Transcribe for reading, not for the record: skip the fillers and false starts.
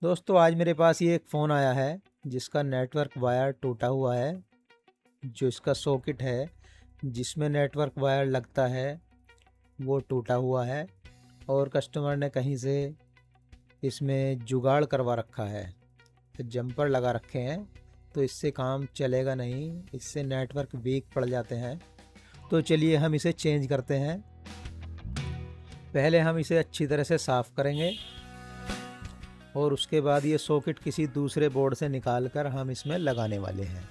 दोस्तों आज मेरे पास ये एक फ़ोन आया है जिसका नेटवर्क वायर टूटा हुआ है। जो इसका सॉकेट है जिसमें नेटवर्क वायर लगता है वो टूटा हुआ है और कस्टमर ने कहीं से इसमें जुगाड़ करवा रखा है, तो जंपर लगा रखे हैं। तो इससे काम चलेगा नहीं, इससे नेटवर्क वीक पड़ जाते हैं। तो चलिए हम इसे चेंज करते हैं। पहले हम इसे अच्छी तरह से साफ़ करेंगे और उसके बाद ये सॉकेट किसी दूसरे बोर्ड से निकाल कर हम इसमें लगाने वाले हैं।